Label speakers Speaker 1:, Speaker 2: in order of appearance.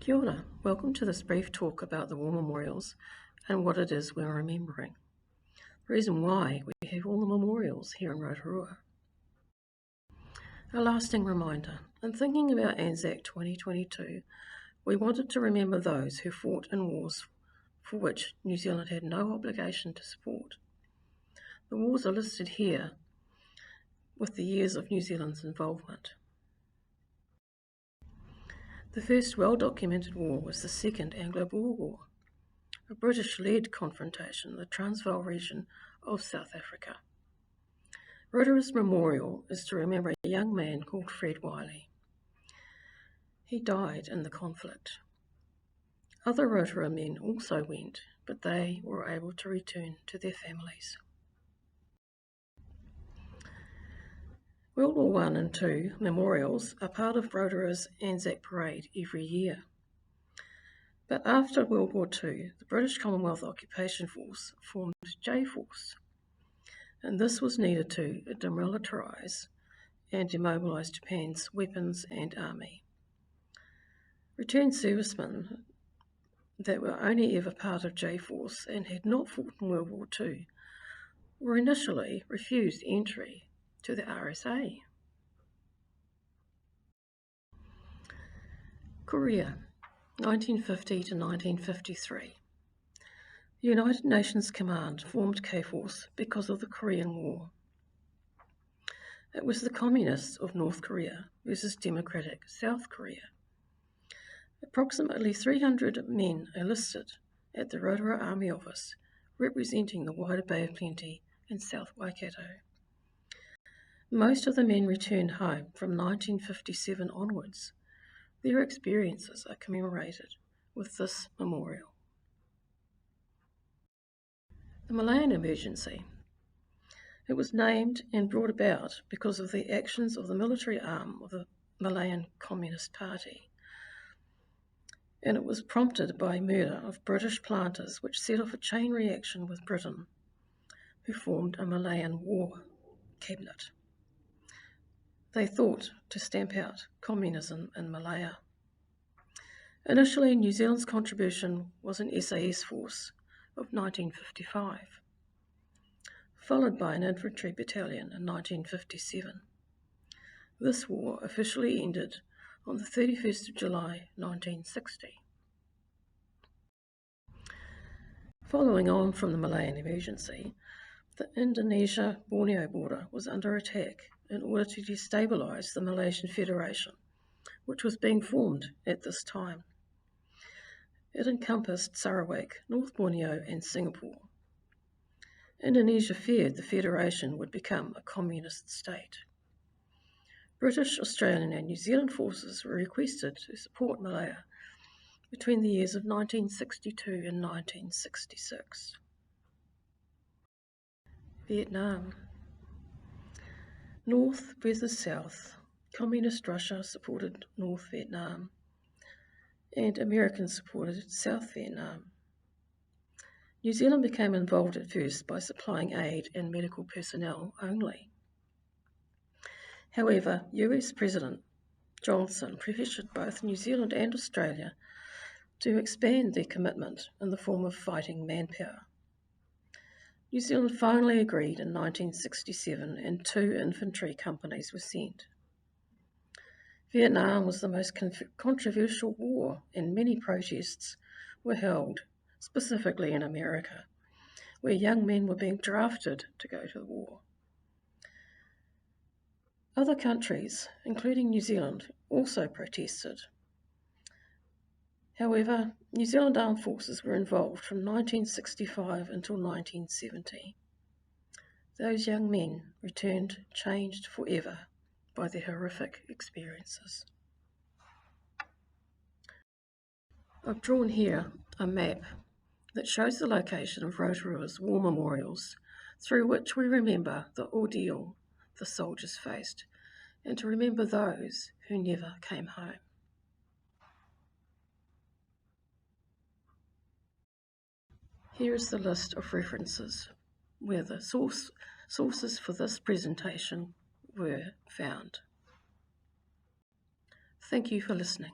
Speaker 1: Kia ora. Welcome to this brief talk about the War Memorials and what it is we're remembering. The reason why we have all the memorials here in Rotorua. A lasting reminder. In thinking about Anzac 2022, we wanted to remember those who fought in wars for which New Zealand had no obligation to support. The wars are listed here with the years of New Zealand's involvement. The first well-documented war was the Second Anglo-Boer War, a British-led confrontation in the Transvaal region of South Africa. Rotorua's memorial is to remember a young man called Fred Wiley. He died in the conflict. Other Rotorua men also went, but they were able to return to their families. World War I and II memorials are part of Rotorua's Anzac Parade every year. But after World War II, the British Commonwealth Occupation Force formed J-Force, and this was needed to demilitarise and demobilise Japan's weapons and army. Returned servicemen that were only ever part of J-Force and had not fought in World War II were initially refused entry to the RSA. Korea, 1950 to 1953. The United Nations Command formed KFORCE because of the Korean War. It was the communists of North Korea versus democratic South Korea. Approximately 300 men enlisted at the Rotorua Army Office, representing the wider Bay of Plenty and South Waikato. Most of the men returned home from 1957 onwards. Their experiences are commemorated with this memorial. The Malayan Emergency. It was named and brought about because of the actions of the military arm of the Malayan Communist Party, and it was prompted by murder of British planters, which set off a chain reaction with Britain, who formed a Malayan War Cabinet. They thought to stamp out communism in Malaya. Initially, New Zealand's contribution was an SAS force of 1955, followed by an infantry battalion in 1957. This war officially ended on the 31st of July 1960. Following on from the Malayan Emergency, the Indonesia-Borneo border was under attack in order to destabilise the Malaysian Federation, which was being formed at this time. It encompassed Sarawak, North Borneo and Singapore. Indonesia feared the Federation would become a communist state. British, Australian and New Zealand forces were requested to support Malaya between the years of 1962 and 1966. Vietnam. North versus South. Communist Russia supported North Vietnam and Americans supported South Vietnam. New Zealand became involved at first by supplying aid and medical personnel only. However, US President Johnson pressured both New Zealand and Australia to expand their commitment in the form of fighting manpower. New Zealand finally agreed in 1967 and 2 infantry companies were sent. Vietnam was the most controversial war and many protests were held, specifically in America, where young men were being drafted to go to the war. Other countries, including New Zealand, also protested. However, New Zealand Armed Forces were involved from 1965 until 1970. Those young men returned changed forever by their horrific experiences. I've drawn here a map that shows the location of Rotorua's war memorials, through which we remember the ordeal the soldiers faced, and to remember those who never came home. Here is the list of references where the sources for this presentation were found. Thank you for listening.